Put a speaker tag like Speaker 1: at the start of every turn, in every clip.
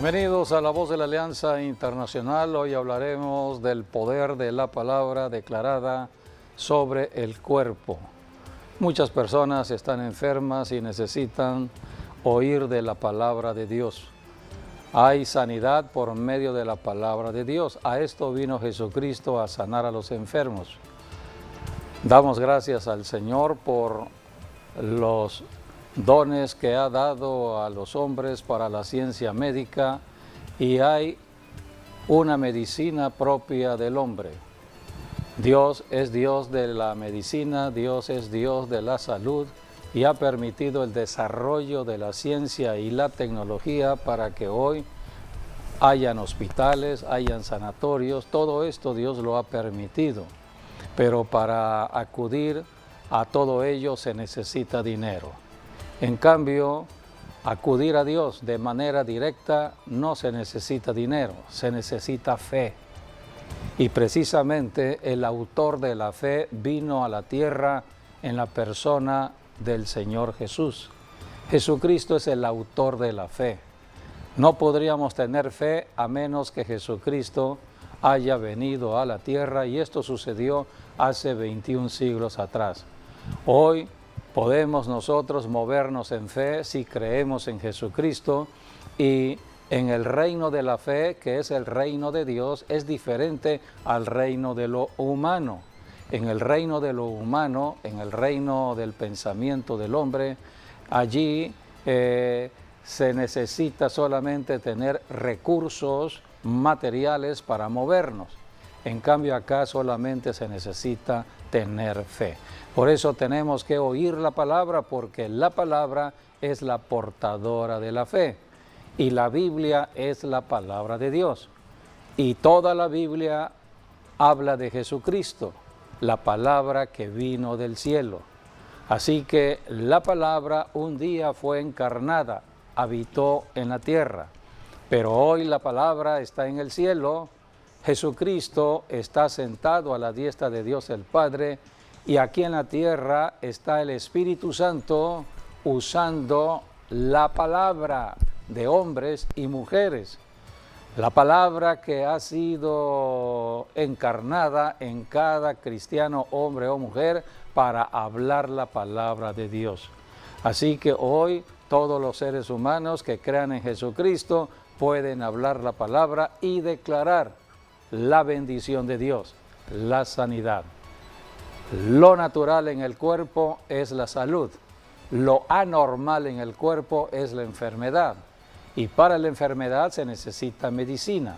Speaker 1: Bienvenidos a La Voz de la Alianza Internacional. Hoy hablaremos del poder de la palabra declarada sobre el cuerpo. Muchas personas están enfermas y necesitan oír de la palabra de Dios. Hay sanidad por medio de la palabra de Dios. A esto vino Jesucristo, a sanar a los enfermos. Damos gracias al Señor por los dones que ha dado a los hombres para la ciencia médica, y hay una medicina propia del hombre. Dios es Dios de la medicina, Dios es Dios de la salud, y ha permitido el desarrollo de la ciencia y la tecnología para que hoy hayan hospitales, hayan sanatorios. Todo esto Dios lo ha permitido, pero para acudir a todo ello se necesita dinero. En cambio, acudir a Dios de manera directa no se necesita dinero, se necesita fe. Y precisamente el autor de la fe vino a la tierra en la persona del Señor Jesús. Jesucristo es el autor de la fe. No podríamos tener fe a menos que Jesucristo haya venido a la tierra, y esto sucedió hace 21 siglos atrás. Hoy podemos nosotros movernos en fe si creemos en Jesucristo, y en el reino de la fe, que es el reino de Dios, es diferente al reino de lo humano. En el reino de lo humano, en el reino del pensamiento del hombre, allí se necesita solamente tener recursos materiales para movernos. En cambio, acá solamente se necesita tener fe. Por eso tenemos que oír la palabra, porque la palabra es la portadora de la fe. Y la Biblia es la palabra de Dios. Y toda la Biblia habla de Jesucristo, la palabra que vino del cielo. Así que la palabra un día fue encarnada, habitó en la tierra. Pero hoy la palabra está en el cielo. Jesucristo está sentado a la diestra de Dios el Padre, y aquí en la tierra está el Espíritu Santo usando la palabra de hombres y mujeres. La palabra que ha sido encarnada en cada cristiano, hombre o mujer, para hablar la palabra de Dios. Así que hoy todos los seres humanos que crean en Jesucristo pueden hablar la palabra y declarar la bendición de Dios, la sanidad. Lo natural en el cuerpo es la salud, lo anormal en el cuerpo es la enfermedad, y para la enfermedad se necesita medicina,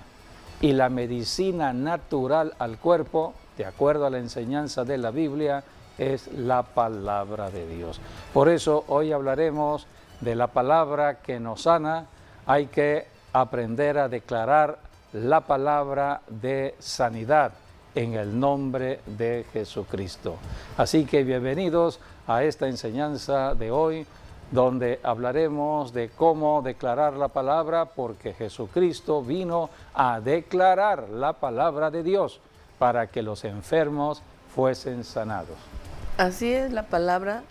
Speaker 1: y la medicina natural al cuerpo, de acuerdo a la enseñanza de la Biblia, es la palabra de Dios. Por eso hoy hablaremos de la palabra que nos sana. Hay que aprender a declarar la palabra de sanidad en el nombre de Jesucristo. Así que bienvenidos a esta enseñanza de hoy, donde hablaremos de cómo declarar la palabra, porque Jesucristo vino a declarar la palabra de Dios para que los enfermos fuesen sanados.
Speaker 2: Así es, la palabra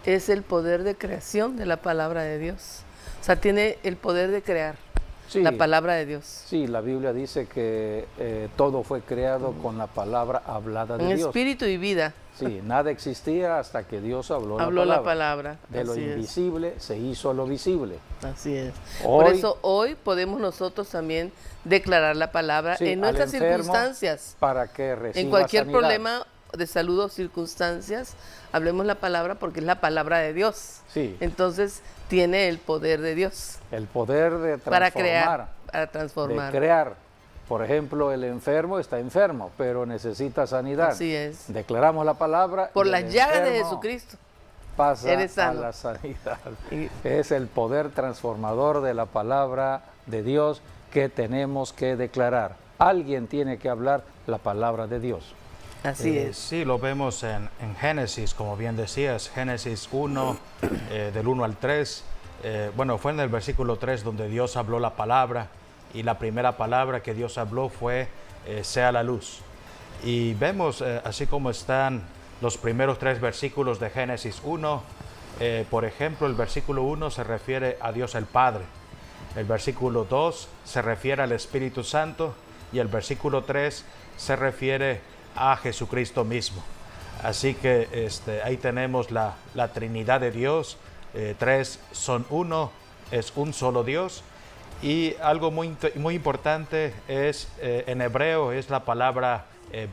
Speaker 2: es el poder de creación de la palabra de Dios. O sea, tiene el poder de crear. Sí, la palabra de Dios.
Speaker 1: Sí, la Biblia dice que todo fue creado con la palabra hablada de Dios.
Speaker 2: En espíritu y vida.
Speaker 1: Sí, nada existía hasta que Dios habló
Speaker 2: la palabra.
Speaker 1: De lo invisible se hizo lo visible.
Speaker 2: Así es. Por eso hoy podemos nosotros también declarar la palabra en nuestras circunstancias.
Speaker 1: Para que reciba
Speaker 2: en cualquier
Speaker 1: sanidad.
Speaker 2: Problema de salud o circunstancias, hablemos la palabra, porque es la palabra de Dios.
Speaker 1: Sí.
Speaker 2: Entonces tiene el poder de Dios.
Speaker 1: El poder de transformar.
Speaker 2: Para crear, para transformar.
Speaker 1: De crear. Por ejemplo, el enfermo está enfermo, pero necesita sanidad.
Speaker 2: Así es.
Speaker 1: Declaramos la palabra.
Speaker 2: Por las llagas de Jesucristo.
Speaker 1: Pasa a la sanidad. Es el poder transformador de la palabra de Dios que tenemos que declarar. Alguien tiene que hablar la palabra de Dios.
Speaker 2: Así es.
Speaker 3: Sí, lo vemos en Génesis, como bien decías, Génesis 1, del 1 al 3. Bueno, fue en el versículo 3 donde Dios habló la palabra, y la primera palabra que Dios habló fue, sea la luz. Y vemos, así como están los primeros 3 versículos de Génesis 1, por ejemplo, el versículo 1 se refiere a Dios el Padre. El versículo 2 se refiere al Espíritu Santo y el versículo 3 se refiere a Jesucristo mismo. Así que ahí tenemos la Trinidad de Dios. Tres son uno, es un solo Dios. Y algo muy importante es, en hebreo, es la palabra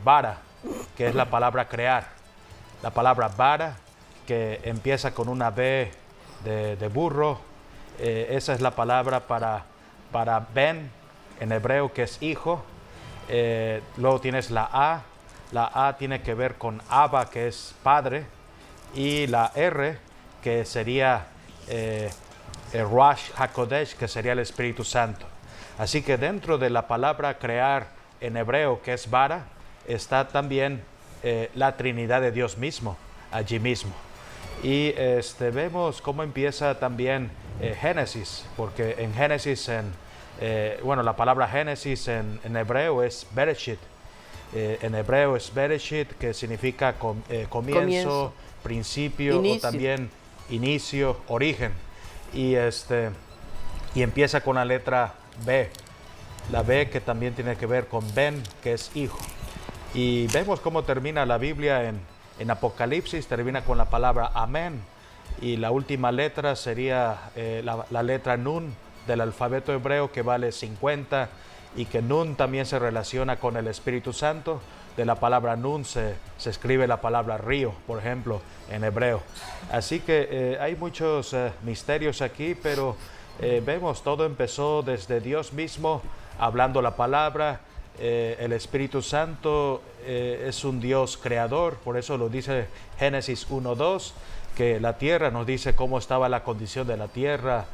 Speaker 3: bara, que es la palabra crear. La palabra bara, que empieza con una B de burro, esa es la palabra para ben, en hebreo, que es hijo. Luego tienes la A tiene que ver con Abba, que es padre, y la R, que sería Ruach HaKodesh, que sería el Espíritu Santo. Así que dentro de la palabra crear en hebreo, que es bara, está también la Trinidad de Dios mismo, allí mismo. Y vemos cómo empieza también Génesis, porque en Génesis, la palabra Génesis en hebreo es Bereshit. En hebreo es Bereshit, que significa comienzo, principio, inicio. O también inicio, origen. Y empieza con la letra B. La B, que también tiene que ver con Ben, que es hijo. Y vemos cómo termina la Biblia en Apocalipsis, termina con la palabra amén. Y la última letra sería la letra Nun del alfabeto hebreo, que vale 50, y que Nun también se relaciona con el Espíritu Santo. De la palabra Nun se escribe la palabra río, por ejemplo, en hebreo. Así que hay muchos misterios aquí, pero vemos, todo empezó desde Dios mismo, hablando la palabra. El Espíritu Santo es un Dios creador, por eso lo dice Génesis 1:2, que la tierra nos dice cómo estaba la condición de la tierra,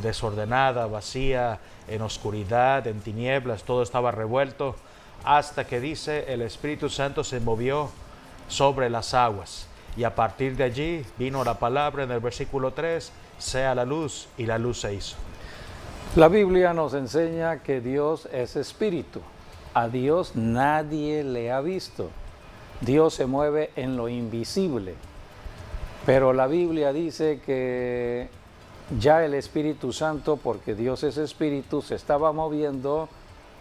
Speaker 3: desordenada, vacía, en oscuridad, en tinieblas, todo estaba revuelto, hasta que dice el Espíritu Santo se movió sobre las aguas. Y a partir de allí vino la palabra en el versículo 3, sea la luz, y la luz se hizo.
Speaker 1: La Biblia nos enseña que Dios es espíritu. A Dios nadie le ha visto. Dios se mueve en lo invisible. Pero la Biblia dice que ya el Espíritu Santo, porque Dios es espíritu, se estaba moviendo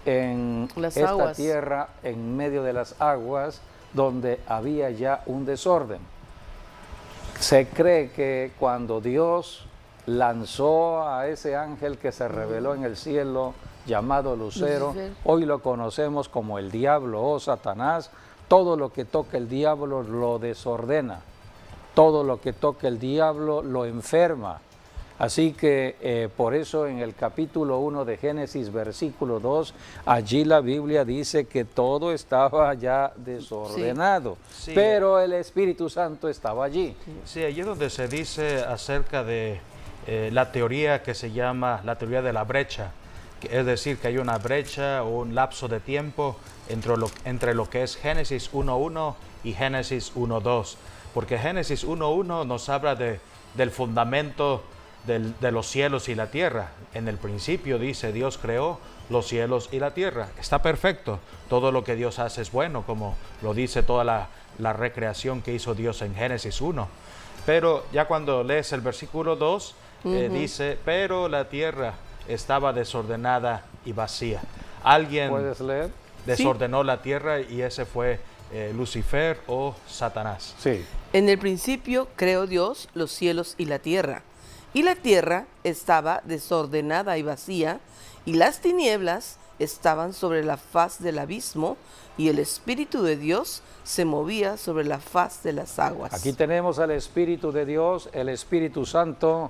Speaker 1: en esta tierra, en medio de las aguas, donde había ya un desorden. Se cree que cuando Dios lanzó a ese ángel que se reveló en el cielo, llamado Lucero, hoy lo conocemos como el diablo o Satanás, todo lo que toca el diablo lo desordena, todo lo que toca el diablo lo enferma. Así que por eso en el capítulo 1 de Génesis, versículo 2, allí la Biblia dice que todo estaba ya desordenado, sí. Pero el Espíritu Santo estaba allí.
Speaker 3: Sí, allí es donde se dice acerca de la teoría que se llama la teoría de la brecha, es decir, que hay una brecha o un lapso de tiempo entre lo que es Génesis 1.1 y Génesis 1.2, porque Génesis 1.1 nos habla del fundamento de los cielos y la tierra. En el principio dice Dios creó los cielos y la tierra. Está perfecto, todo lo que Dios hace es bueno, como lo dice toda la recreación que hizo Dios en Génesis 1. Pero ya cuando lees el versículo 2, dice, pero la tierra estaba desordenada y vacía. Alguien
Speaker 1: ¿Puedes leer?
Speaker 3: Desordenó la tierra, y ese fue Lucifer o Satanás.
Speaker 2: Sí. En el principio creó Dios los cielos y la tierra estaba desordenada y vacía, y las tinieblas estaban sobre la faz del abismo, y el Espíritu de Dios se movía sobre la faz de las aguas.
Speaker 1: Aquí tenemos al Espíritu de Dios, el Espíritu Santo.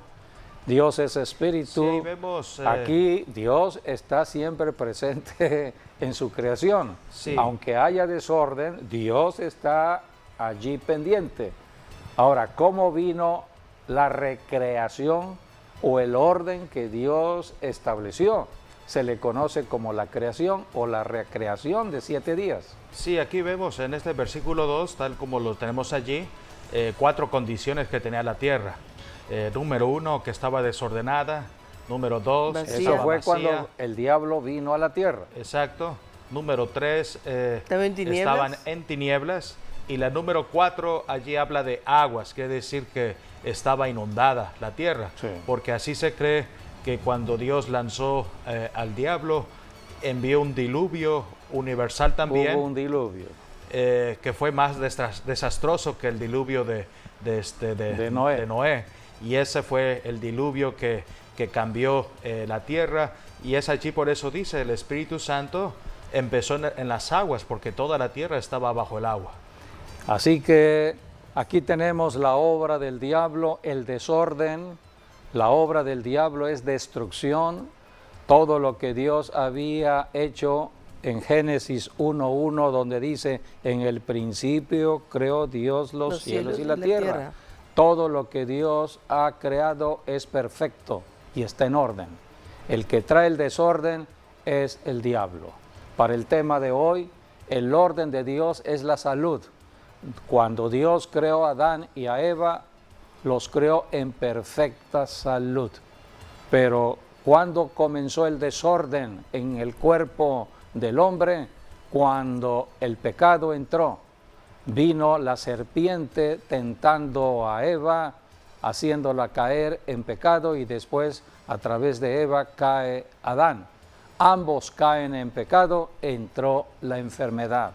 Speaker 1: Dios es espíritu.
Speaker 3: Sí, vemos,
Speaker 1: aquí Dios está siempre presente en su creación. Sí. Aunque haya desorden, Dios está allí pendiente. Ahora, ¿cómo vino la recreación o el orden que Dios estableció? Se le conoce como la creación o la recreación de 7 días.
Speaker 3: Sí, aquí vemos en este versículo 2, tal como lo tenemos allí, 4 condiciones que tenía la tierra. Número 1, que estaba desordenada. Número 2,
Speaker 1: eso fue vacía. Cuando el diablo vino a la tierra.
Speaker 3: Exacto. Número 3, estaban en tinieblas. Y la número 4, allí habla de aguas, quiere decir que estaba inundada la tierra, sí. Porque así se cree que cuando Dios lanzó al diablo, envió un diluvio universal también.
Speaker 1: Hubo un diluvio.
Speaker 3: Que fue más desastroso que el diluvio de Noé. Y ese fue el diluvio que cambió la tierra. Y es allí, por eso dice, el Espíritu Santo empezó en las aguas, porque toda la tierra estaba bajo el agua.
Speaker 1: Así que aquí tenemos la obra del diablo, el desorden. La obra del diablo es destrucción. Todo lo que Dios había hecho en Génesis 1:1, donde dice, en el principio creó Dios los cielos y la tierra. Todo lo que Dios ha creado es perfecto y está en orden. El que trae el desorden es el diablo. Para el tema de hoy, el orden de Dios es la salud. Cuando Dios creó a Adán y a Eva, los creó en perfecta salud. Pero cuando comenzó el desorden en el cuerpo del hombre, cuando el pecado entró, vino la serpiente tentando a Eva, haciéndola caer en pecado, y después a través de Eva cae Adán. Ambos caen en pecado, entró la enfermedad.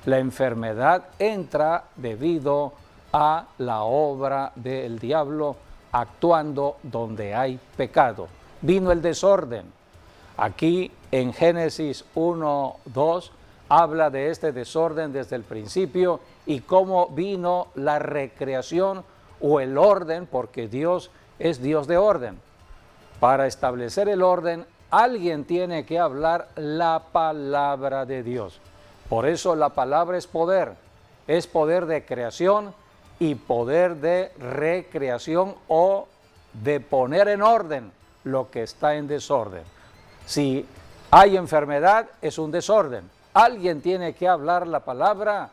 Speaker 1: La enfermedad entra debido a la obra del diablo actuando donde hay pecado. Vino el desorden. Aquí en Génesis 1:2 habla de este desorden desde el principio y cómo vino la recreación o el orden, porque Dios es Dios de orden. Para establecer el orden, alguien tiene que hablar la palabra de Dios. Por eso la palabra es poder de creación y poder de recreación o de poner en orden lo que está en desorden. Si hay enfermedad, es un desorden. Alguien tiene que hablar la palabra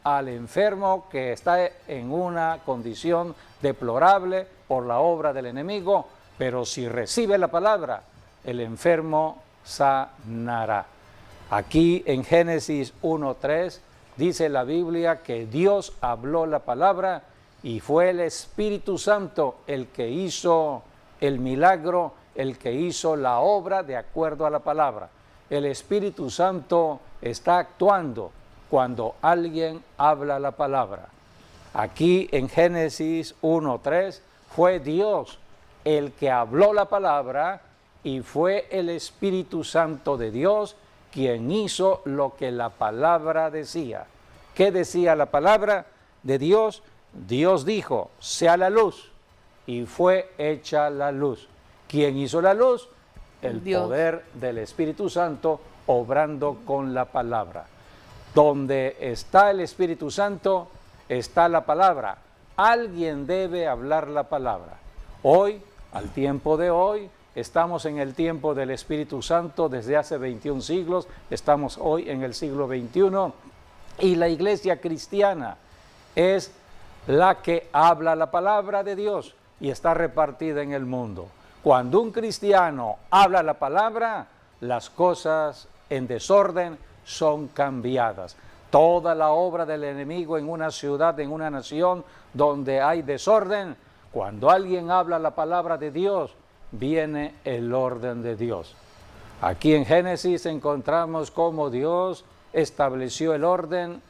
Speaker 1: al enfermo que está en una condición deplorable por la obra del enemigo, pero si recibe la palabra, el enfermo sanará. Aquí en Génesis 1:3 dice la Biblia que Dios habló la palabra y fue el Espíritu Santo el que hizo el milagro, el que hizo la obra de acuerdo a la palabra. El Espíritu Santo está actuando cuando alguien habla la palabra. Aquí en Génesis 1:3 fue Dios el que habló la palabra y fue el Espíritu Santo de Dios quien hizo lo que la palabra decía. ¿Qué decía la palabra de Dios? Dios dijo, sea la luz, y fue hecha la luz. ¿Quién hizo la luz? El Dios. Poder del Espíritu Santo obrando con la palabra. Donde está el Espíritu Santo, está la palabra. Alguien debe hablar la palabra. Hoy, al tiempo de hoy, estamos en el tiempo del Espíritu Santo desde hace 21 siglos, estamos hoy en el siglo XXI, y la iglesia cristiana es la que habla la palabra de Dios y está repartida en el mundo. Cuando un cristiano habla la palabra, las cosas en desorden son cambiadas. Toda la obra del enemigo en una ciudad, en una nación donde hay desorden, cuando alguien habla la palabra de Dios, viene el orden de Dios. Aquí en Génesis encontramos cómo Dios estableció el orden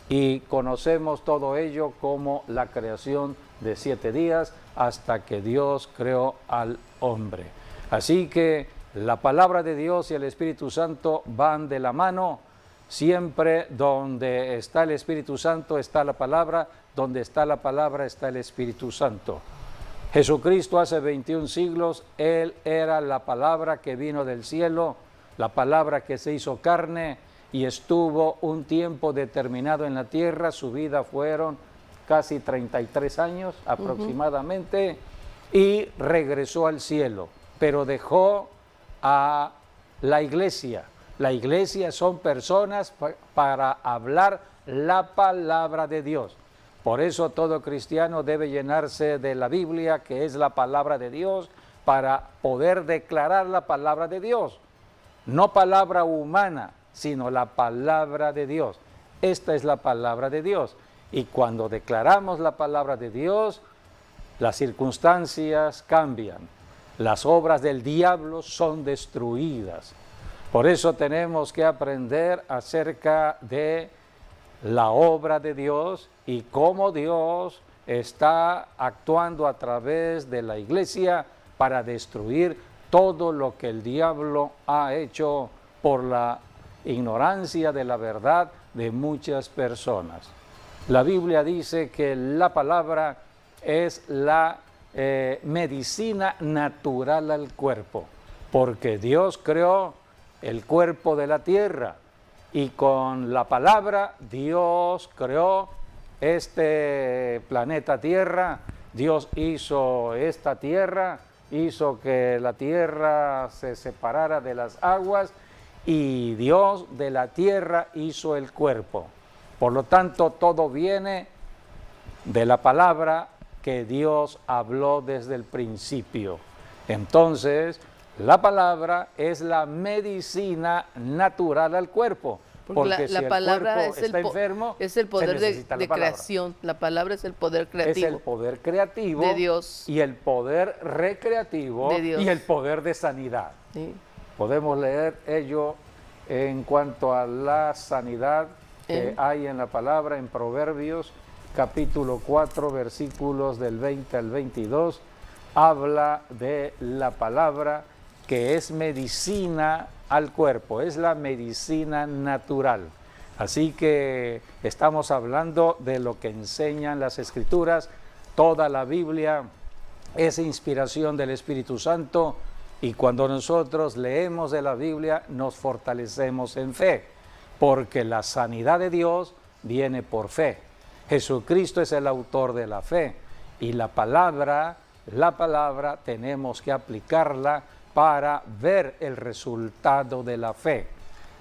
Speaker 1: y conocemos todo ello como la creación de 7 días hasta que Dios creó al hombre. Así que la palabra de Dios y el Espíritu Santo van de la mano. Siempre donde está el Espíritu Santo está la palabra, donde está la palabra está el Espíritu Santo. Jesucristo hace 21 siglos, Él era la palabra que vino del cielo, la palabra que se hizo carne y estuvo un tiempo determinado en la tierra. Su vida fueron casi 33 años aproximadamente, y regresó al cielo, pero dejó a la iglesia. La iglesia son personas para hablar la palabra de Dios. Por eso todo cristiano debe llenarse de la Biblia, que es la palabra de Dios, para poder declarar la palabra de Dios. No palabra humana, sino la palabra de Dios. Esta es la palabra de Dios. Y cuando declaramos la palabra de Dios, las circunstancias cambian. las obras del diablo son destruidas. Por eso tenemos que aprender acerca de la obra de Dios y cómo Dios está actuando a través de la iglesia para destruir todo lo que el diablo ha hecho por la ignorancia de la verdad de muchas personas. La Biblia dice que la palabra es la medicina natural al cuerpo, porque Dios creó el cuerpo de la tierra y con la palabra Dios creó este planeta Tierra. Dios hizo esta tierra, hizo que la tierra se separara de las aguas y Dios de la tierra hizo el cuerpo. Por lo tanto, todo viene de la palabra que Dios habló desde el principio. Entonces, la palabra es la medicina natural al cuerpo. Porque si
Speaker 2: la palabra
Speaker 1: el cuerpo está enfermo,
Speaker 2: es el poder de
Speaker 1: palabra.
Speaker 2: Creación. La palabra es el poder creativo.
Speaker 1: Es el poder creativo
Speaker 2: de Dios.
Speaker 1: Y el poder recreativo
Speaker 2: de Dios.
Speaker 1: Y el poder de sanidad.
Speaker 2: Sí.
Speaker 1: Podemos leer ello en cuanto a la sanidad que hay en la palabra en Proverbios, capítulo 4, versículos del 20 al 22. Habla de la palabra que es medicina al cuerpo, es la medicina natural. Así que estamos hablando de lo que enseñan las Escrituras. Toda la Biblia es inspiración del Espíritu Santo y cuando nosotros leemos de la Biblia nos fortalecemos en fe, porque la sanidad de Dios viene por fe. Jesucristo es el autor de la fe y la palabra tenemos que aplicarla para ver el resultado de la fe.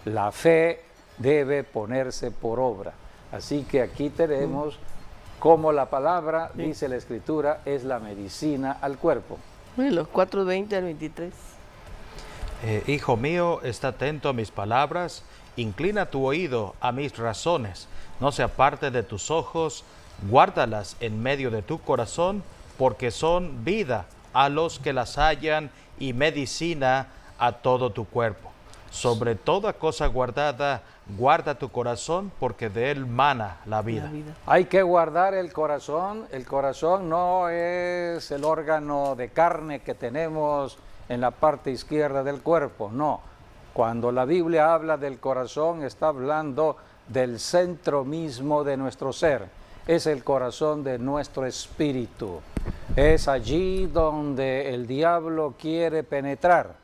Speaker 1: La fe debe ponerse por obra. Así que aquí tenemos cómo la palabra, dice la Escritura, es la medicina al cuerpo.
Speaker 2: Los 4:20 al 23.
Speaker 3: Hijo mío, está atento a mis palabras, inclina tu oído a mis razones, no se aparte de tus ojos, guárdalas en medio de tu corazón, porque son vida a los que las hallan y medicina a todo tu cuerpo. Sobre toda cosa guardada, guarda tu corazón, porque de él mana la vida.
Speaker 1: Hay que guardar el corazón. El corazón no es el órgano de carne que tenemos en la parte izquierda del cuerpo, no. Cuando la Biblia habla del corazón, está hablando del centro mismo de nuestro ser. Es el corazón de nuestro espíritu. Es allí donde el diablo quiere penetrar.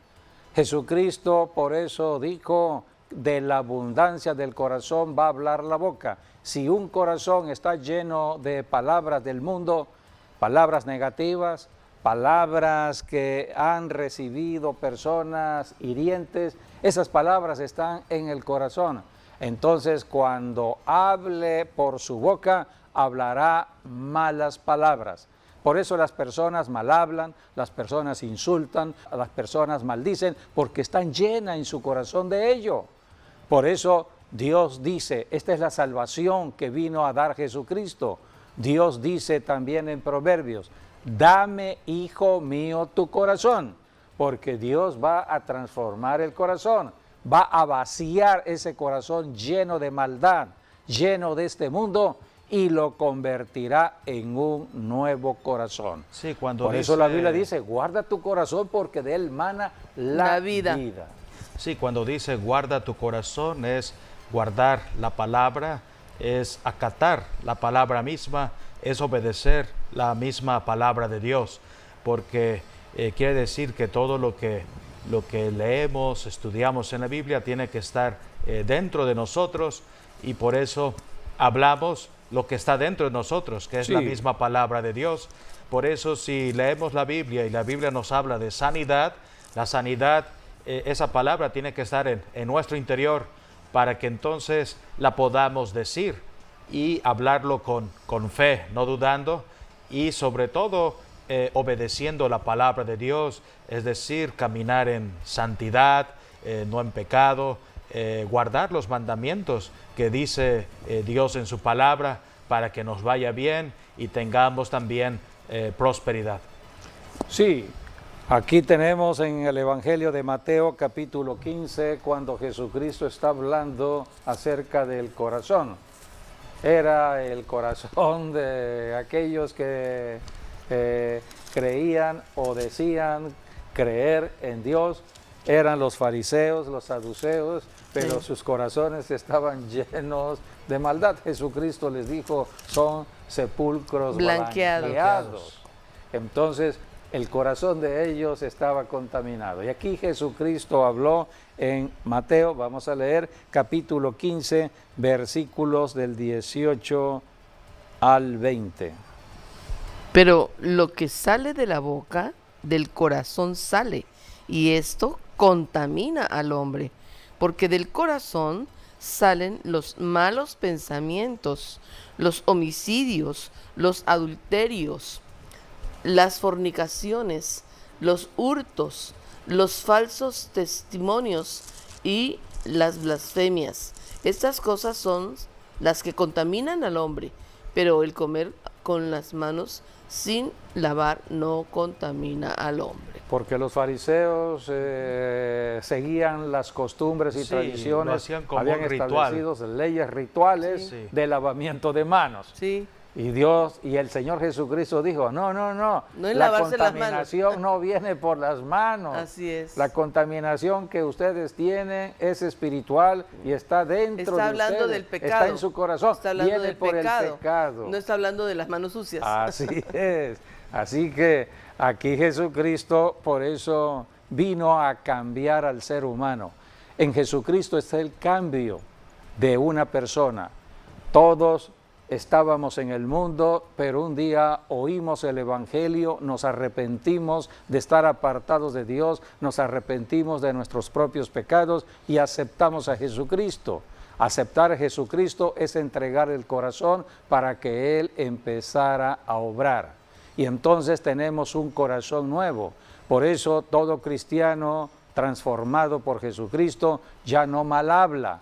Speaker 1: Jesucristo por eso dijo, de la abundancia del corazón va a hablar la boca. Si un corazón está lleno de palabras del mundo, palabras negativas, palabras que han recibido personas hirientes, esas palabras están en el corazón. Entonces, cuando hable por su boca, hablará malas palabras. Por eso las personas mal hablan, las personas insultan, las personas maldicen, porque están llenas en su corazón de ello. Por eso Dios dice, esta es la salvación que vino a dar Jesucristo. Dios dice también en Proverbios, dame, hijo mío, tu corazón, porque Dios va a transformar el corazón, va a vaciar ese corazón lleno de maldad, lleno de este mundo, y lo convertirá en un nuevo corazón.
Speaker 3: Sí, por
Speaker 1: eso la Biblia dice, guarda tu corazón porque de él mana la vida.
Speaker 3: Sí, cuando dice guarda tu corazón es guardar la palabra, es acatar la palabra misma, es obedecer la misma palabra de Dios, porque quiere decir que todo lo que leemos, estudiamos en la Biblia tiene que estar dentro de nosotros, y por eso hablamos lo que está dentro de nosotros, que es la misma palabra de Dios. Por eso si leemos la Biblia y la Biblia nos habla de sanidad, la sanidad, esa palabra tiene que estar en nuestro interior para que entonces la podamos decir y hablarlo con fe, no dudando, y sobre todo obedeciendo la palabra de Dios, es decir, caminar en santidad, no en pecado, guardar los mandamientos que dice Dios en su palabra para que nos vaya bien y tengamos también prosperidad.
Speaker 1: Sí, Aquí tenemos en el Evangelio de Mateo capítulo 15, cuando Jesucristo está hablando acerca del corazón. Era el corazón de aquellos que creían o decían creer en Dios. Eran los fariseos, los saduceos, pero sus corazones estaban llenos de maldad. Jesucristo les dijo, son sepulcros blanqueados. Entonces, el corazón de ellos estaba contaminado. Y aquí Jesucristo habló en Mateo, vamos a leer capítulo 15, versículos del 18 al 20.
Speaker 2: Pero lo que sale de la boca, del corazón sale, y esto contamina al hombre, porque del corazón salen los malos pensamientos, los homicidios, los adulterios, las fornicaciones, los hurtos, los falsos testimonios y las blasfemias. Estas cosas son las que contaminan al hombre, pero el comer con las manos sin lavar no contamina al hombre.
Speaker 1: Porque los fariseos seguían las costumbres y tradiciones,
Speaker 3: lo hacían como
Speaker 1: habían
Speaker 3: un ritual.
Speaker 1: establecido leyes rituales de lavamiento de manos.
Speaker 2: Sí.
Speaker 1: Y Dios y el Señor Jesucristo dijo, no,
Speaker 2: es
Speaker 1: la
Speaker 2: lavarse las
Speaker 1: contaminación no viene por las manos.
Speaker 2: Así es.
Speaker 1: La contaminación que ustedes tienen es espiritual y está dentro
Speaker 2: Está
Speaker 1: de
Speaker 2: hablando
Speaker 1: ustedes,
Speaker 2: del pecado.
Speaker 1: está en su corazón,
Speaker 2: Está hablando
Speaker 1: viene
Speaker 2: del
Speaker 1: por
Speaker 2: pecado.
Speaker 1: el pecado.
Speaker 2: No está hablando de las manos sucias.
Speaker 1: Así es. Así que aquí Jesucristo por eso vino a cambiar al ser humano. En Jesucristo está el cambio de una persona. Todos estábamos en el mundo, pero un día oímos el Evangelio, nos arrepentimos de estar apartados de Dios, nos arrepentimos de nuestros propios pecados y aceptamos a Jesucristo. Aceptar a Jesucristo es entregar el corazón para que Él empezara a obrar. Y entonces tenemos un corazón nuevo. Por eso todo cristiano transformado por Jesucristo ya no mal habla.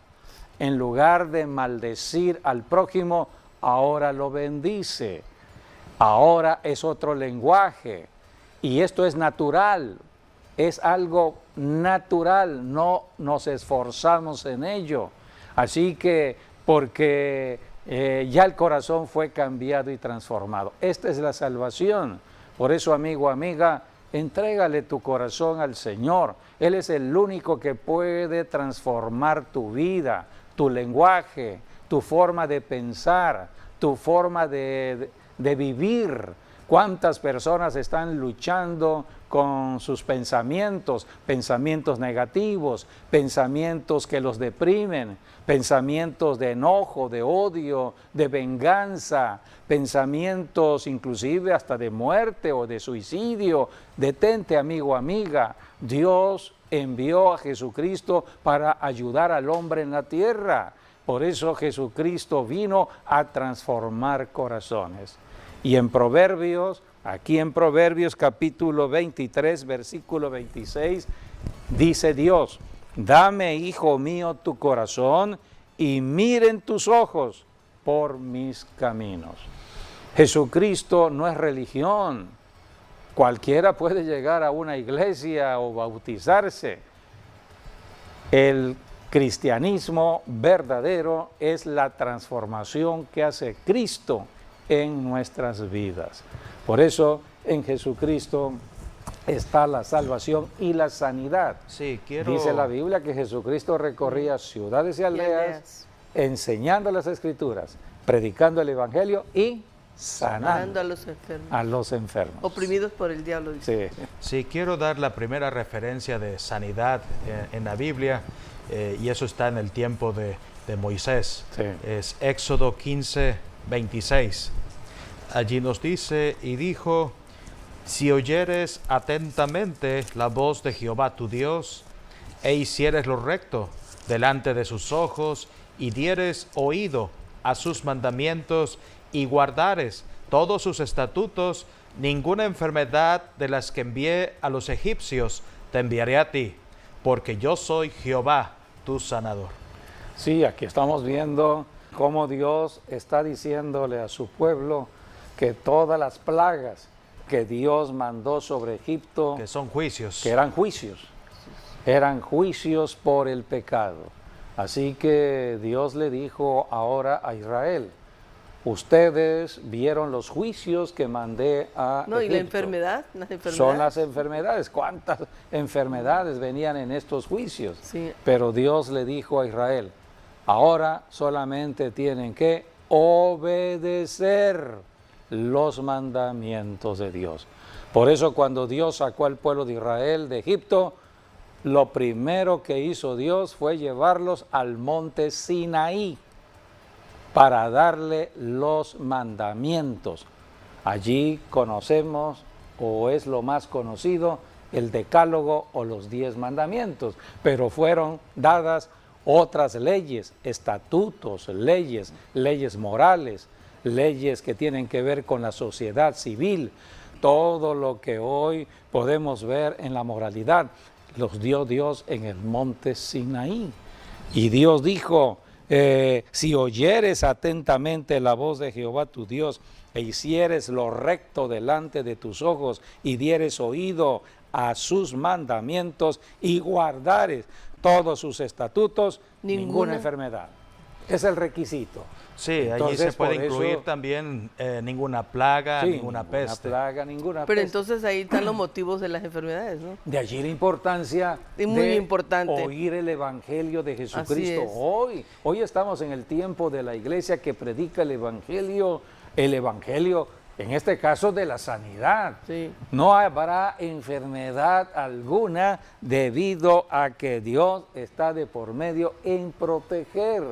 Speaker 1: En lugar de maldecir al prójimo, ahora lo bendice. Ahora es otro lenguaje. Y esto es natural. Es algo natural. No nos esforzamos en ello. Así que, porque ya el corazón fue cambiado y transformado. Esta es la salvación. Por eso, amigo, amiga, entrégale tu corazón al Señor. Él es el único que puede transformar tu vida, tu lenguaje, tu forma de pensar, tu forma de vivir. ¿Cuántas personas están luchando con sus pensamientos negativos, pensamientos que los deprimen, pensamientos de enojo, de odio, de venganza, pensamientos inclusive hasta de muerte o de suicidio? Detente, amigo, amiga. Dios envió a Jesucristo para ayudar al hombre en la tierra. Por eso Jesucristo vino a transformar corazones. Y en Proverbios, aquí en Proverbios capítulo 23, versículo 26, dice Dios, dame, hijo mío, tu corazón y miren tus ojos por mis caminos. Jesucristo no es religión. Cualquiera puede llegar a una iglesia o bautizarse. El cristianismo verdadero es la transformación que hace Cristo en nuestras vidas. Por eso en Jesucristo está la salvación y la sanidad.
Speaker 3: Sí,
Speaker 1: Dice la Biblia que Jesucristo recorría ciudades y aldeas, enseñando las Escrituras, predicando el Evangelio y sanando
Speaker 2: a
Speaker 1: los enfermos.
Speaker 2: Oprimidos por el diablo.
Speaker 1: Sí.
Speaker 3: Sí, quiero dar la primera referencia de sanidad en la Biblia, y eso está en el tiempo de Moisés.
Speaker 1: Sí.
Speaker 3: Es Éxodo 15, 26. Allí nos dice, y dijo, si oyeres atentamente la voz de Jehová tu Dios, e hicieres lo recto delante de sus ojos, y dieres oído a sus mandamientos, y guardares todos sus estatutos, ninguna enfermedad de las que envié a los egipcios te enviaré a ti, porque yo soy Jehová, tu sanador.
Speaker 1: Sí, aquí estamos viendo cómo Dios está diciéndole a su pueblo que todas las plagas que Dios mandó sobre Egipto,
Speaker 3: que son juicios.
Speaker 1: que eran juicios por el pecado. Así que Dios le dijo ahora a Israel, ustedes vieron los juicios que mandé a
Speaker 2: No,
Speaker 1: Egipto.
Speaker 2: ¿y la enfermedad? ¿Las enfermedades?
Speaker 1: Son las enfermedades. ¿Cuántas enfermedades venían en estos juicios?
Speaker 2: Sí.
Speaker 1: Pero Dios le dijo a Israel, ahora solamente tienen que obedecer los mandamientos de Dios. Por eso cuando Dios sacó al pueblo de Israel de Egipto, lo primero que hizo Dios fue llevarlos al monte Sinaí para darle los mandamientos. Allí conocemos, o es lo más conocido, el Decálogo o los 10 mandamientos, pero fueron dadas otras leyes, estatutos, leyes morales, leyes que tienen que ver con la sociedad civil, todo lo que hoy podemos ver en la moralidad, los dio Dios en el monte Sinaí. Y Dios dijo, si oyeres atentamente la voz de Jehová tu Dios, e hicieres lo recto delante de tus ojos, y dieres oído a sus mandamientos, y guardares todos sus estatutos, ninguna enfermedad. Es el requisito.
Speaker 3: Sí,
Speaker 1: Entonces,
Speaker 3: allí se puede
Speaker 1: por
Speaker 3: incluir
Speaker 1: eso,
Speaker 3: también ninguna plaga,
Speaker 1: sí,
Speaker 3: ninguna peste.
Speaker 1: plaga, ninguna
Speaker 2: Pero
Speaker 1: peste.
Speaker 2: entonces ahí están los motivos de las enfermedades, ¿no?
Speaker 1: De allí la importancia
Speaker 2: Y muy
Speaker 1: de
Speaker 2: importante.
Speaker 1: oír el Evangelio de Jesucristo.
Speaker 2: es.
Speaker 1: Hoy estamos en el tiempo de la iglesia que predica el Evangelio en este caso de la sanidad.
Speaker 2: Sí.
Speaker 1: No habrá enfermedad alguna debido a que Dios está de por medio en proteger.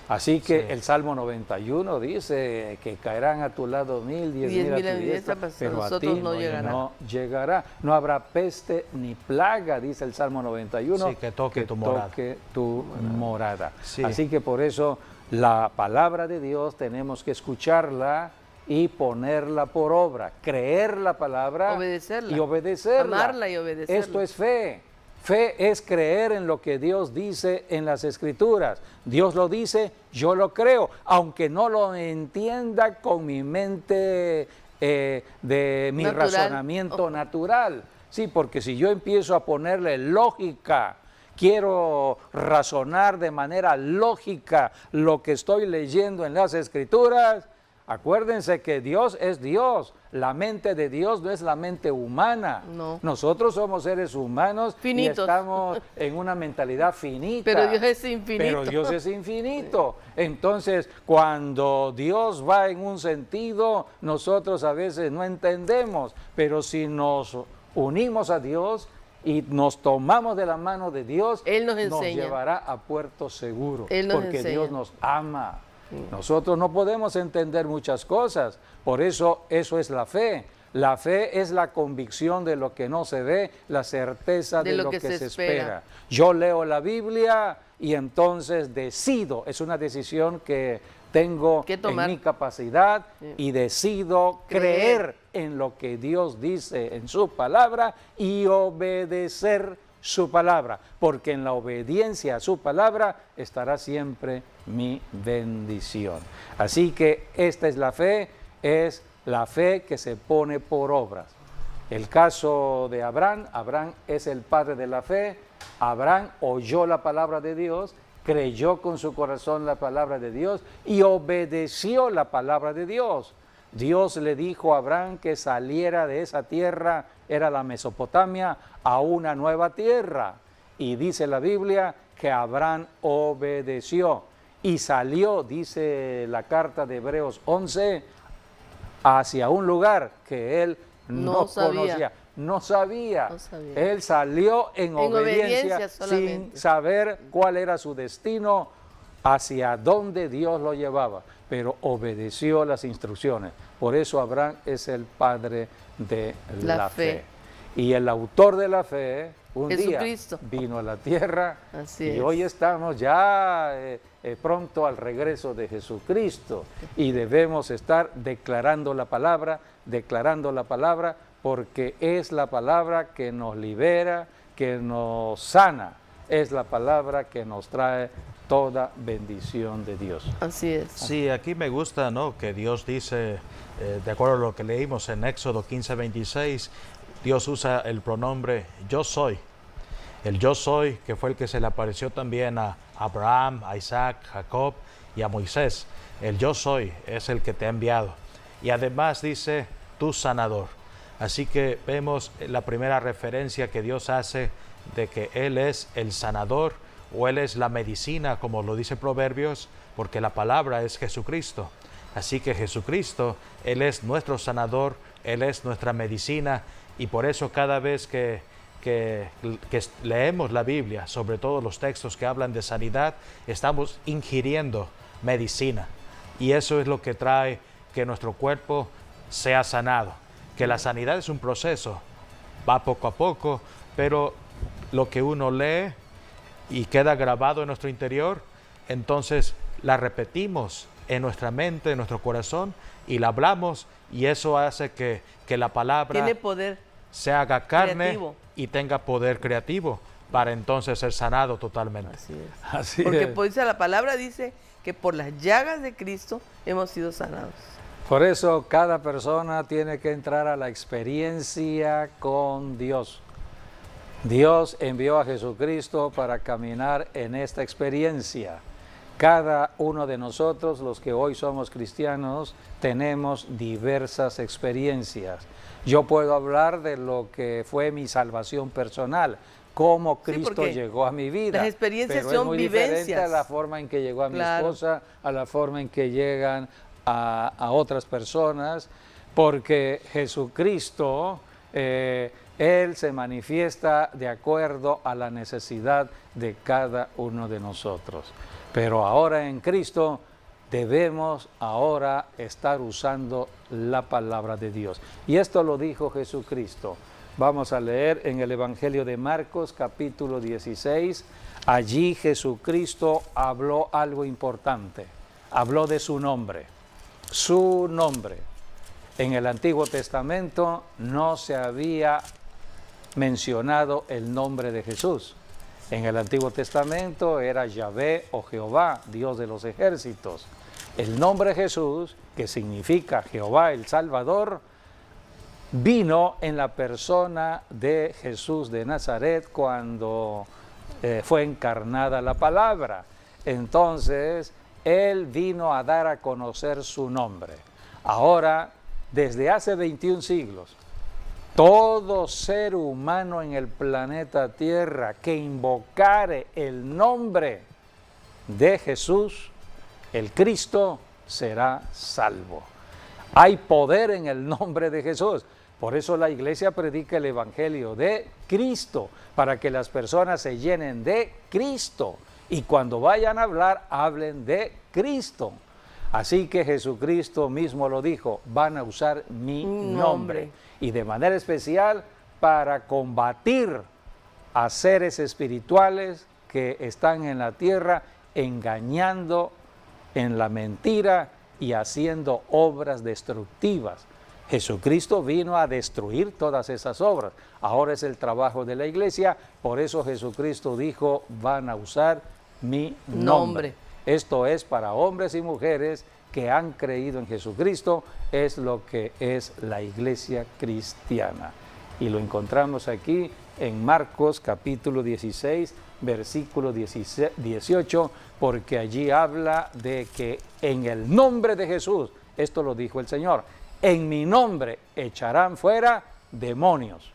Speaker 1: Así que
Speaker 3: Sí.
Speaker 1: el Salmo 91 dice que caerán a tu lado 1000, 10.000 a tu diestra, pero a ti
Speaker 2: nosotros no llegará.
Speaker 1: no llegará. No habrá peste ni plaga, dice el Salmo 91,
Speaker 3: Sí, que toque tu morada.
Speaker 1: toque tu morada.
Speaker 3: Sí.
Speaker 1: Así que por eso la palabra de Dios tenemos que escucharla y ponerla por obra, creer la palabra
Speaker 2: Obedecerla.
Speaker 1: y obedecerla.
Speaker 2: Amarla y obedecerla.
Speaker 1: Esto es fe. Fe es creer en lo que Dios dice en las Escrituras. Dios lo dice, yo lo creo, aunque no lo entienda con mi mente de mi
Speaker 2: Natural.
Speaker 1: razonamiento natural. Sí, porque si yo empiezo a ponerle lógica, quiero razonar de manera lógica lo que estoy leyendo en las Escrituras, acuérdense que Dios es Dios. La mente de Dios no es la mente humana.
Speaker 2: No.
Speaker 1: Nosotros somos seres humanos
Speaker 2: Finitos.
Speaker 1: y estamos en una mentalidad finita.
Speaker 2: Pero Dios es infinito.
Speaker 1: Pero Dios es infinito. Entonces, cuando Dios va en un sentido, nosotros a veces no entendemos. Pero si nos unimos a Dios y nos tomamos de la mano de Dios,
Speaker 2: Él nos enseña.
Speaker 1: llevará a puerto seguro.
Speaker 2: Él nos
Speaker 1: porque
Speaker 2: enseña.
Speaker 1: Dios nos ama. Nosotros no podemos entender muchas cosas, por eso es la fe. La fe es la convicción de lo que no se ve, la certeza de lo que se espera. Yo leo la Biblia y entonces decido, es una decisión que tengo
Speaker 2: ¿Qué
Speaker 1: en
Speaker 2: tomar?
Speaker 1: mi capacidad
Speaker 2: Sí.
Speaker 1: y decido creer en lo que Dios dice en su palabra y obedecer su palabra, porque en la obediencia a su palabra estará siempre mi bendición. Así que esta es la fe que se pone por obras. El caso de Abraham, Abraham es el padre de la fe. Abraham oyó la palabra de Dios, creyó con su corazón la palabra de Dios y obedeció la palabra de Dios. Dios le dijo a Abraham que saliera de esa tierra, era la Mesopotamia, a una nueva tierra. Y dice la Biblia que Abraham obedeció y salió, dice la carta de Hebreos 11, hacia un lugar que él no conocía. No sabía. Él salió en obediencia sin saber cuál era su destino, hacia dónde Dios lo llevaba, pero obedeció las instrucciones. Por eso Abraham es el padre de la fe. Y el autor de la fe, un día vino a la tierra.
Speaker 2: Así
Speaker 1: y
Speaker 2: es.
Speaker 1: hoy estamos ya pronto al regreso de Jesucristo y debemos estar declarando la palabra, porque es la palabra que nos libera, que nos sana, es la palabra que nos trae toda bendición de Dios.
Speaker 2: Así es.
Speaker 3: Sí, aquí me gusta, ¿no?, que Dios dice, de acuerdo a lo que leímos en Éxodo 15:26, Dios usa el pronombre yo soy. El yo soy, que fue el que se le apareció también a Abraham, a Isaac, Jacob y a Moisés. El yo soy es el que te ha enviado. Y además dice tu sanador. Así que vemos la primera referencia que Dios hace de que Él es el sanador o Él es la medicina, como lo dice Proverbios, porque la palabra es Jesucristo. Así que Jesucristo, Él es nuestro sanador, Él es nuestra medicina, y por eso cada vez que leemos la Biblia, sobre todo los textos que hablan de sanidad, estamos ingiriendo medicina. Y eso es lo que trae que nuestro cuerpo sea sanado. Que la sanidad es un proceso, va poco a poco, pero lo que uno lee y queda grabado en nuestro interior, entonces la repetimos en nuestra mente, en nuestro corazón, y la hablamos, y eso hace que la palabra
Speaker 2: tiene poder,
Speaker 3: se haga carne
Speaker 2: creativo,
Speaker 3: y tenga poder creativo para entonces ser sanado totalmente.
Speaker 2: Así es.
Speaker 1: Así
Speaker 2: Porque
Speaker 1: es.
Speaker 2: pues, la palabra dice que por las llagas de Cristo hemos sido sanados.
Speaker 1: Por eso cada persona tiene que entrar a la experiencia con Dios. Dios envió a Jesucristo para caminar en esta experiencia. Cada uno de nosotros, los que hoy somos cristianos, tenemos diversas experiencias. Yo puedo hablar de lo que fue mi salvación personal, cómo Cristo
Speaker 2: porque
Speaker 1: llegó a mi vida.
Speaker 2: las experiencias
Speaker 1: pero
Speaker 2: son
Speaker 1: es muy diferente
Speaker 2: vivencias.
Speaker 1: a la forma en que llegó a mi
Speaker 2: Claro.
Speaker 1: esposa, a la forma en que llegan a otras personas, porque Jesucristo, Él se manifiesta de acuerdo a la necesidad de cada uno de nosotros. Pero ahora en Cristo debemos ahora estar usando la palabra de Dios. Y esto lo dijo Jesucristo. Vamos a leer en el Evangelio de Marcos, capítulo 16. Allí Jesucristo habló algo importante. Habló de su nombre. Su nombre. En el Antiguo Testamento no se había mencionado el nombre de Jesús. En el Antiguo Testamento era Yahvé o Jehová, Dios de los ejércitos. El nombre Jesús, que significa Jehová el Salvador, vino en la persona de Jesús de Nazaret cuando fue encarnada la palabra. Entonces, Él vino a dar a conocer su nombre. Ahora, desde hace 21 siglos, todo ser humano en el planeta Tierra que invocare el nombre de Jesús, el Cristo, será salvo. Hay poder en el nombre de Jesús. Por eso la iglesia predica el Evangelio de Cristo, para que las personas se llenen de Cristo. Y cuando vayan a hablar, hablen de Cristo. Así que Jesucristo mismo lo dijo, van a usar mi nombre. Y de manera especial para combatir a seres espirituales que están en la tierra engañando en la mentira y haciendo obras destructivas. Jesucristo vino a destruir todas esas obras. Ahora es el trabajo de la iglesia, por eso Jesucristo dijo, van a usar mi nombre. Esto es para hombres y mujeres que han creído en Jesucristo, es lo que es la iglesia cristiana. Y lo encontramos aquí en Marcos capítulo 16, versículo 18, porque allí habla de que en el nombre de Jesús, esto lo dijo el Señor, en mi nombre echarán fuera demonios.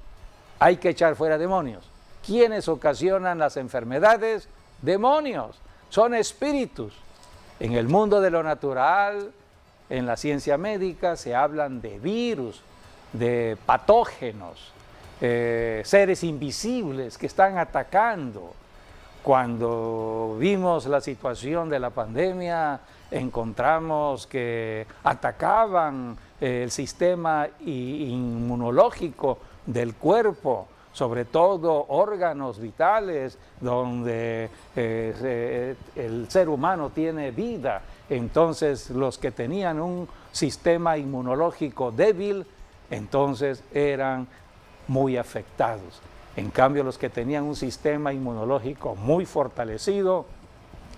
Speaker 1: Hay que echar fuera demonios. ¿Quiénes ocasionan las enfermedades? Demonios. Son espíritus. En el mundo de lo natural, en la ciencia médica, se hablan de virus, de patógenos, seres invisibles que están atacando. Cuando vimos la situación de la pandemia, encontramos que atacaban el sistema inmunológico del cuerpo, sobre todo órganos vitales donde el ser humano tiene vida. Entonces los que tenían un sistema inmunológico débil, entonces eran muy afectados. En cambio los que tenían un sistema inmunológico muy fortalecido,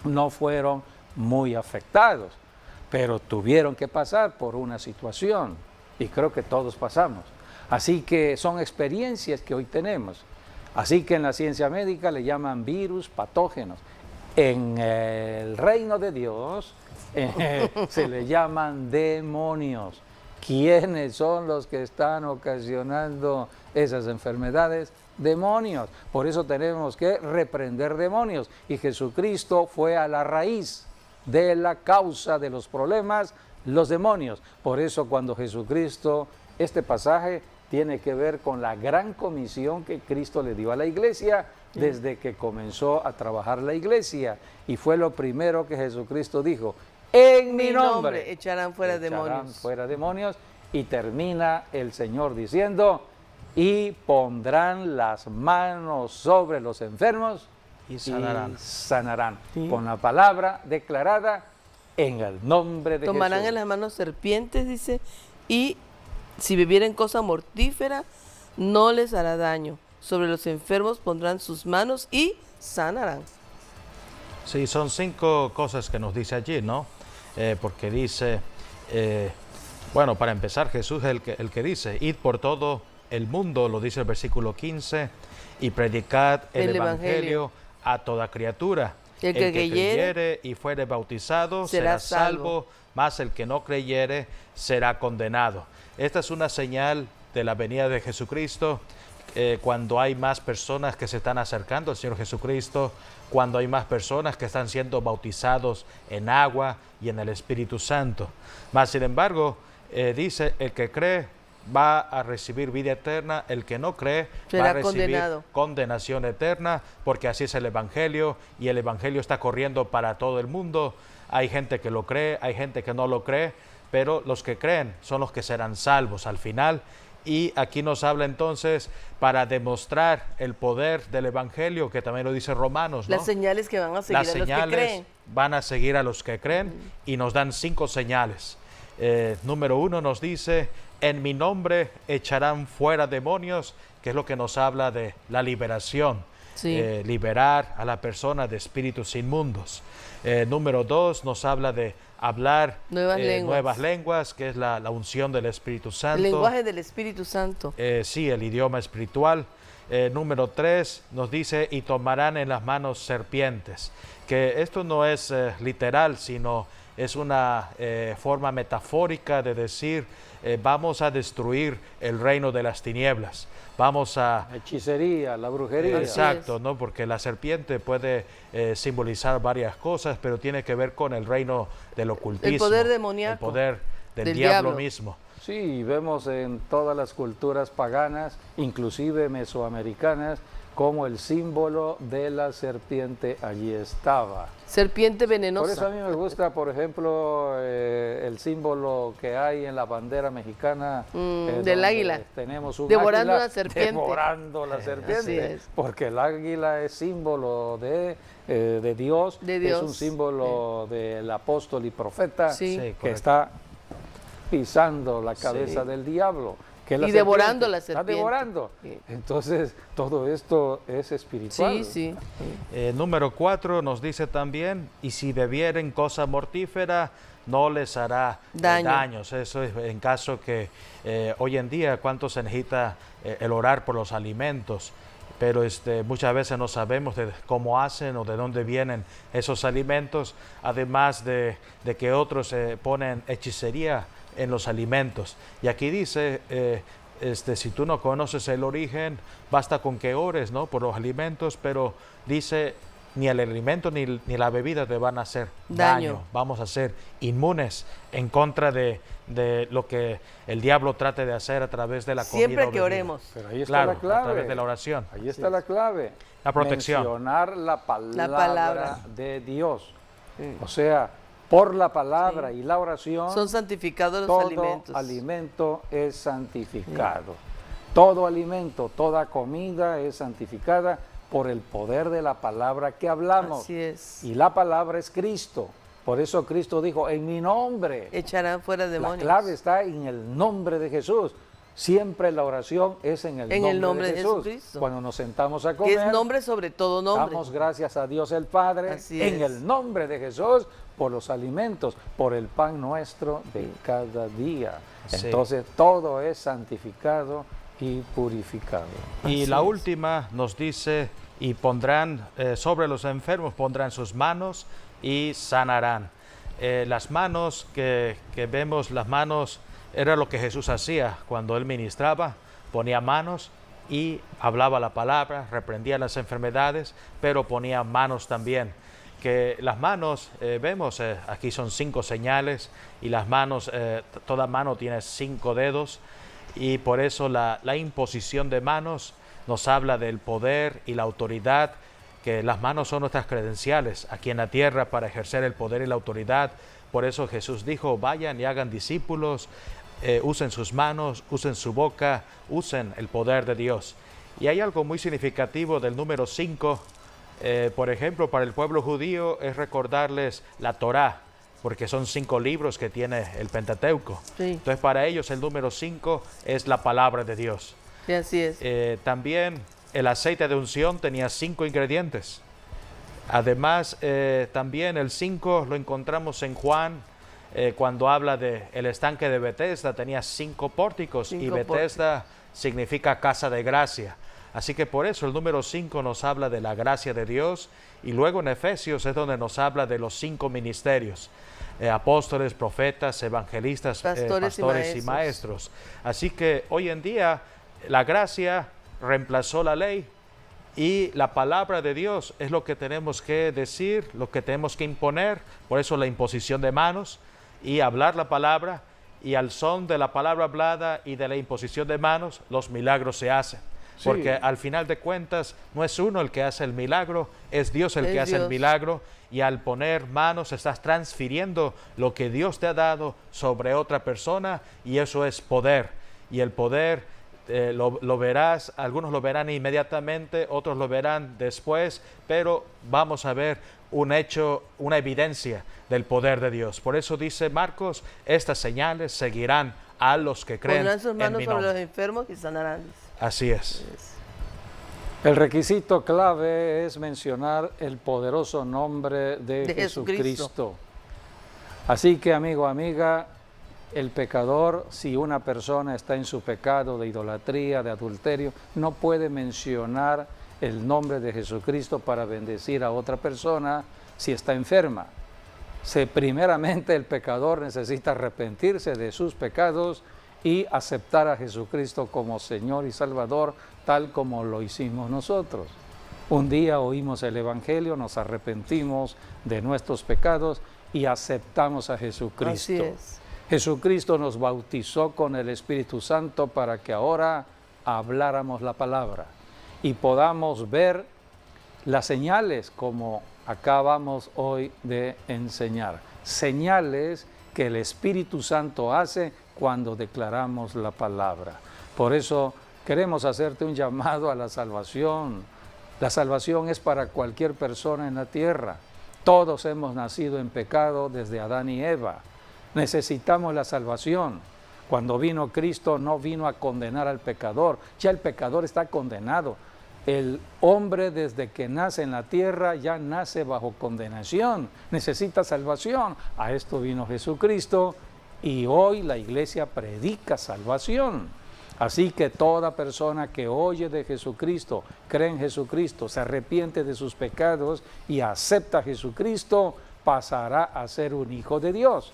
Speaker 1: no fueron muy afectados, pero tuvieron que pasar por una situación y creo que todos pasamos. Así que son experiencias que hoy tenemos. Así que en la ciencia médica le llaman virus patógenos. En el reino de Dios se le llaman demonios. ¿Quiénes son los que están ocasionando esas enfermedades? Demonios. Por eso tenemos que reprender demonios. Y Jesucristo fue a la raíz de la causa de los problemas, los demonios. Por eso cuando Jesucristo, este pasaje tiene que ver con la gran comisión que Cristo le dio a la iglesia desde que comenzó a trabajar la iglesia. Y fue lo primero que Jesucristo dijo: en mi nombre
Speaker 2: echarán fuera demonios.
Speaker 1: Y termina el Señor diciendo: y pondrán las manos sobre los enfermos
Speaker 3: Y sanarán.
Speaker 2: Sí.
Speaker 1: Con la palabra declarada en el nombre de
Speaker 2: Tomarán
Speaker 1: Jesús.
Speaker 2: en las manos serpientes, dice, y si bebieren cosa mortífera, no les hará daño. Sobre los enfermos pondrán sus manos y sanarán.
Speaker 3: Sí, son 5 cosas que nos dice allí, ¿no? Porque dice, bueno, para empezar, Jesús es el que dice: id por todo el mundo, lo dice el versículo 15, y predicad el evangelio a toda criatura.
Speaker 2: El que
Speaker 3: creyere y fuere bautizado será salvo, mas el que no creyere será condenado. Esta es una señal de la venida de Jesucristo. Cuando hay más personas que se están acercando al Señor Jesucristo, cuando hay más personas que están siendo bautizados en agua y en el Espíritu Santo. Mas, sin embargo, dice: el que cree va a recibir vida eterna, el que no cree va a recibir condenación eterna, porque así es el Evangelio, y el Evangelio está corriendo para todo el mundo. Hay gente que lo cree, hay gente que no lo cree, pero los que creen son los que serán salvos al final. Y aquí nos habla entonces para demostrar el poder del Evangelio, que también lo dice Romanos, ¿no?
Speaker 2: Las señales que van a seguir a los que creen.
Speaker 3: Van a seguir a los que creen, y nos dan 5 señales. Número 1 nos dice: en mi nombre echarán fuera demonios, que es lo que nos habla de la liberación.
Speaker 2: Sí.
Speaker 3: Liberar a la persona de espíritus inmundos. Número 2 nos habla de hablar nuevas lenguas, que es la unción del Espíritu Santo.
Speaker 2: El lenguaje del Espíritu Santo.
Speaker 3: Sí, el idioma espiritual. Número 3 nos dice: y tomarán en las manos serpientes. Que esto no es literal, sino es una forma metafórica de decir: vamos a destruir el reino de las tinieblas. Vamos a...
Speaker 1: hechicería, la brujería.
Speaker 3: Exacto, ¿no? Porque la serpiente puede simbolizar varias cosas, pero tiene que ver con el reino del ocultismo.
Speaker 2: El poder demoníaco.
Speaker 3: El poder del diablo mismo.
Speaker 1: Sí, vemos en todas las culturas paganas, inclusive mesoamericanas, como el símbolo de la serpiente allí estaba.
Speaker 2: Serpiente venenosa.
Speaker 1: Por eso a mí me gusta, por ejemplo, el símbolo que hay en la bandera mexicana
Speaker 2: del águila.
Speaker 1: Tenemos un
Speaker 2: devorando
Speaker 1: águila
Speaker 2: una serpiente.
Speaker 1: Devorando la serpiente. Porque el águila es símbolo de Dios. Es un símbolo del apóstol y profeta que está pisando la cabeza del diablo.
Speaker 2: Y devorando la serpiente.
Speaker 1: Está devorando. Sí. Entonces, todo esto es espiritual.
Speaker 2: Sí.
Speaker 3: Número 4 nos dice también: y si bebieren cosa mortífera, no les hará daños. Eso es en caso que hoy en día, ¿cuánto se necesita el orar por los alimentos? Pero muchas veces no sabemos de cómo hacen o de dónde vienen esos alimentos, además de que otros ponen hechicería en los alimentos. Y aquí dice, si tú no conoces el origen, basta con que ores, ¿no?, por los alimentos, pero dice: ni el alimento ni la bebida te van a hacer daño. Vamos a ser inmunes en contra de lo que el diablo trate de hacer a través de la comida.
Speaker 2: Siempre que oremos.
Speaker 1: Pero ahí está la clave.
Speaker 3: A través de la oración.
Speaker 1: Ahí está la clave.
Speaker 3: La protección.
Speaker 1: Mencionar la palabra de Dios. O sea, por la palabra y la oración
Speaker 2: son santificados los alimentos.
Speaker 1: Todo alimento es santificado. Todo alimento, toda comida es santificada por el poder de la palabra que hablamos.
Speaker 2: Así es.
Speaker 1: Y la palabra es Cristo. Por eso Cristo dijo: en mi nombre
Speaker 2: echarán fuera demonios.
Speaker 1: La clave está en el nombre de Jesús. Siempre la oración es en el nombre de Jesús.
Speaker 2: Jesucristo.
Speaker 1: Cuando nos sentamos a
Speaker 2: Que
Speaker 1: comer,
Speaker 2: es nombre sobre todo nombre.
Speaker 1: damos gracias a Dios el Padre
Speaker 2: Así
Speaker 1: en
Speaker 2: es.
Speaker 1: el nombre de Jesús por los alimentos, por el pan nuestro de cada día.
Speaker 3: Sí.
Speaker 1: Entonces todo es santificado y purificado.
Speaker 3: Y
Speaker 2: Así
Speaker 3: la
Speaker 2: es.
Speaker 3: última nos dice, y pondrán sobre los enfermos, pondrán sus manos y sanarán. Las manos que vemos, las manos, era lo que Jesús hacía cuando Él ministraba, ponía manos y hablaba la palabra, reprendía las enfermedades, pero ponía manos también. Que las manos, vemos, aquí son 5 señales, y las manos, toda mano tiene 5 dedos, y por eso la imposición de manos nos habla del poder y la autoridad, que las manos son nuestras credenciales aquí en la tierra para ejercer el poder y la autoridad. Por eso Jesús dijo, vayan y hagan discípulos, usen sus manos, usen su boca, usen el poder de Dios. Y hay algo muy significativo del número 5, por ejemplo, para el pueblo judío es recordarles la Torá, porque son 5 libros que tiene el Pentateuco.
Speaker 2: Sí.
Speaker 3: Entonces para ellos el número 5 es la palabra de Dios.
Speaker 2: Sí, así es.
Speaker 3: También el aceite de unción tenía 5 ingredientes. Además, también el 5 lo encontramos en Juan, cuando habla de el estanque de Betesda, tenía 5 pórticos, y
Speaker 2: 5
Speaker 3: Betesda significa casa de gracia. Así que por eso el número 5 nos habla de la gracia de Dios, y luego en Efesios es donde nos habla de los 5 ministerios. Apóstoles, profetas, evangelistas,
Speaker 2: Pastores
Speaker 3: pastores y maestros. Así que hoy en día la gracia reemplazó la ley, y la palabra de Dios es lo que tenemos que decir, lo que tenemos que imponer. Por eso la imposición de manos y hablar la palabra, y al son de la palabra hablada y de la imposición de manos, los milagros se hacen.
Speaker 1: Sí.
Speaker 3: Porque al final de cuentas no es uno el que hace el milagro, es Dios el que hace el
Speaker 2: Dios.
Speaker 3: milagro, y al poner manos estás transfiriendo lo que Dios te ha dado sobre otra persona, y eso es poder. Y el poder lo verás, algunos lo verán inmediatamente, otros lo verán después, pero vamos a ver un hecho, una evidencia del poder de Dios. Por eso dice Marcos, estas señales seguirán a los que creen
Speaker 2: Pondrán sus
Speaker 3: en
Speaker 2: manos
Speaker 3: mi
Speaker 2: sobre los
Speaker 3: nombre.
Speaker 2: enfermos y sanarán.
Speaker 3: Así es.
Speaker 1: El requisito clave es mencionar el poderoso nombre de Jesucristo. Así que, amigo, amiga, el pecador, si una persona está en su pecado de idolatría, de adulterio, no puede mencionar el nombre de Jesucristo para bendecir a otra persona si está enferma. Primeramente el pecador necesita arrepentirse de sus pecados y aceptar a Jesucristo como Señor y Salvador, tal como lo hicimos nosotros. Un día oímos el Evangelio, nos arrepentimos de nuestros pecados y aceptamos a Jesucristo.
Speaker 2: Así es.
Speaker 1: Jesucristo nos bautizó con el Espíritu Santo para que ahora habláramos la palabra y podamos ver las señales como acabamos hoy de enseñar. Señales que el Espíritu Santo hace cuando declaramos la palabra. Por eso queremos hacerte un llamado a la salvación. La salvación es para cualquier persona en la tierra. Todos hemos nacido en pecado desde Adán y Eva. Necesitamos la salvación. Cuando vino Cristo no vino a condenar al pecador, ya el pecador está condenado. El hombre desde que nace en la tierra ya nace bajo condenación, necesita salvación. A esto vino Jesucristo y hoy la iglesia predica salvación. Así que toda persona que oye de Jesucristo, cree en Jesucristo, se arrepiente de sus pecados y acepta a Jesucristo, pasará a ser un hijo de Dios.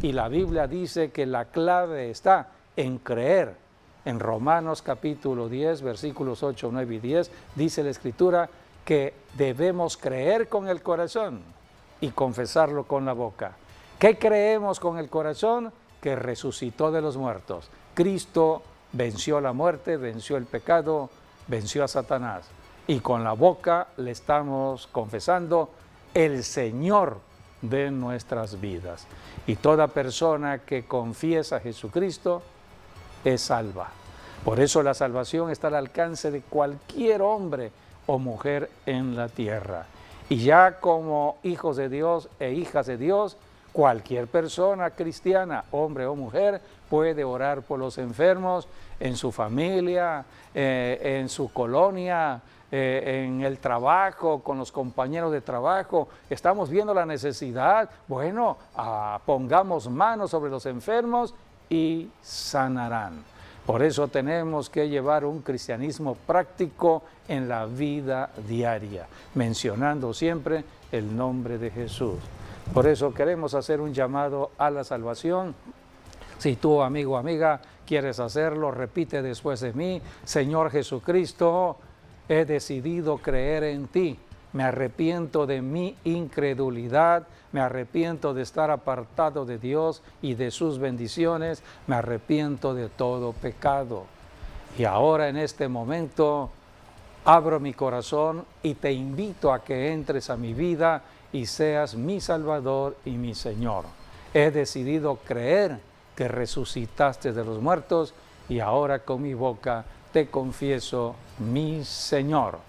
Speaker 1: Y la Biblia dice que la clave está en creer. En Romanos capítulo 10, versículos 8, 9 y 10, dice la Escritura que debemos creer con el corazón y confesarlo con la boca. ¿Qué creemos con el corazón? Que resucitó de los muertos. Cristo venció la muerte, venció el pecado, venció a Satanás. Y con la boca le estamos confesando el Señor de nuestras vidas. Y toda persona que confiesa a Jesucristo es salva. Por eso la salvación está al alcance de cualquier hombre o mujer en la tierra. Y ya como hijos de Dios e hijas de Dios, cualquier persona cristiana, hombre o mujer, puede orar por los enfermos en su familia, en su colonia, en el trabajo, con los compañeros de trabajo. Estamos viendo la necesidad, bueno, pongamos manos sobre los enfermos y sanarán. Por eso tenemos que llevar un cristianismo práctico en la vida diaria, mencionando siempre el nombre de Jesús. Por eso queremos hacer un llamado a la salvación. Si tú, amigo o amiga, quieres hacerlo, repite después de mí: Señor Jesucristo, he decidido creer en ti. Me arrepiento de mi incredulidad, me arrepiento de estar apartado de Dios y de sus bendiciones, me arrepiento de todo pecado. Y ahora en este momento abro mi corazón y te invito a que entres a mi vida y seas mi Salvador y mi Señor. He decidido creer que resucitaste de los muertos y ahora con mi boca te confieso mi Señor.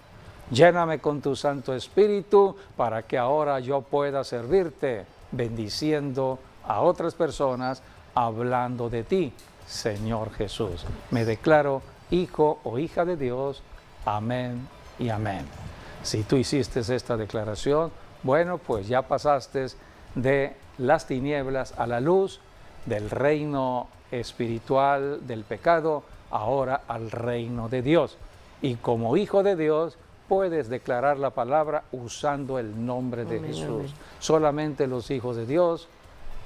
Speaker 1: Lléname con tu Santo Espíritu para que ahora yo pueda servirte, bendiciendo a otras personas, hablando de ti, Señor Jesús. Me declaro hijo o hija de Dios. Amén y amén. Si tú hiciste esta declaración, bueno, pues ya pasaste de las tinieblas a la luz, del reino espiritual del pecado, ahora al reino de Dios. Y como hijo de Dios, puedes declarar la palabra usando el nombre de Jesús. Amén. Solamente los hijos de Dios,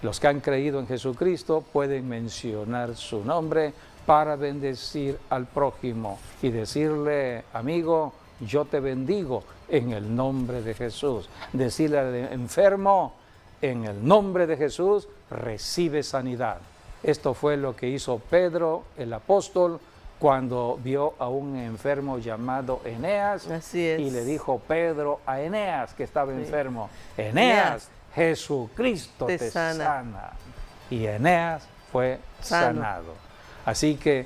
Speaker 1: los que han creído en Jesucristo, pueden mencionar su nombre para bendecir al prójimo y decirle: amigo, yo te bendigo en el nombre de Jesús. Decirle al enfermo: en el nombre de Jesús, recibe sanidad. Esto fue lo que hizo Pedro, el apóstol, cuando vio a un enfermo llamado Eneas.
Speaker 2: Así es.
Speaker 1: Y le dijo Pedro a Eneas, que estaba enfermo: Eneas, Jesucristo te sana. Y Eneas fue sanado. Así que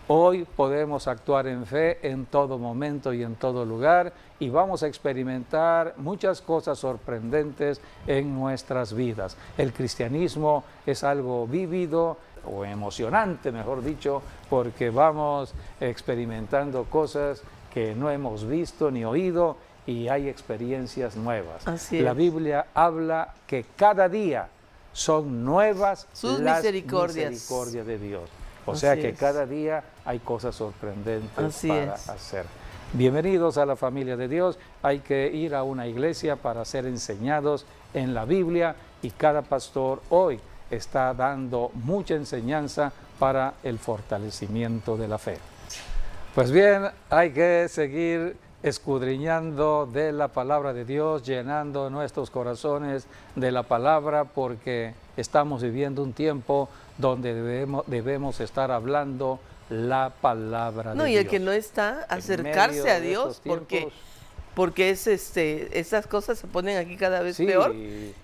Speaker 1: hoy podemos actuar en fe en todo momento y en todo lugar, y vamos a experimentar muchas cosas sorprendentes en nuestras vidas. El cristianismo es algo vívido, o emocionante, mejor dicho, porque vamos experimentando cosas que no hemos visto ni oído, y hay experiencias nuevas. La Biblia habla que cada día son nuevas las misericordias de Dios. O sea que cada día hay cosas sorprendentes para hacer. Bienvenidos a la familia de Dios. Hay que ir a una iglesia para ser enseñados en la Biblia, y cada pastor hoy está dando mucha enseñanza para el fortalecimiento de la fe. Pues bien, hay que seguir escudriñando de la palabra de Dios, llenando nuestros corazones de la palabra, porque estamos viviendo un tiempo donde debemos estar hablando la palabra de Dios.
Speaker 2: Y el que no está, acercarse a Dios, porque es estas cosas se ponen aquí cada vez peor,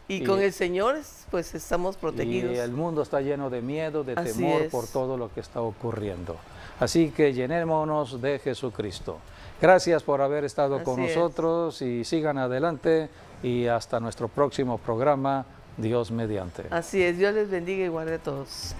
Speaker 2: y con el Señor pues estamos protegidos.
Speaker 1: Y el mundo está lleno de miedo, de temor por todo lo que está ocurriendo. Así que llenémonos de Jesucristo. Gracias por haber estado con nosotros, y sigan adelante, y hasta nuestro próximo programa, Dios mediante.
Speaker 2: Así es, Dios les bendiga y guarde a todos.